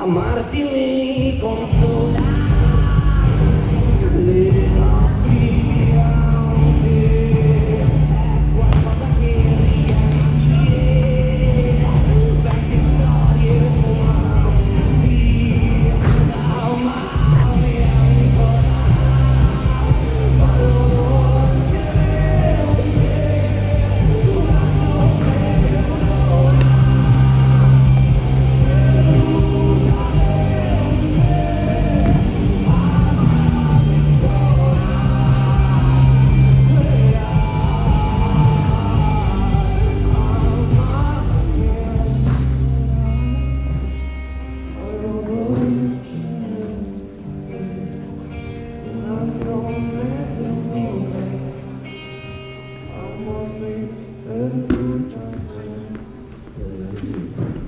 Amarti mi consola le notti anche qualcosa che riempie vecchie storie fumanti amarmi ancora fallo dolce per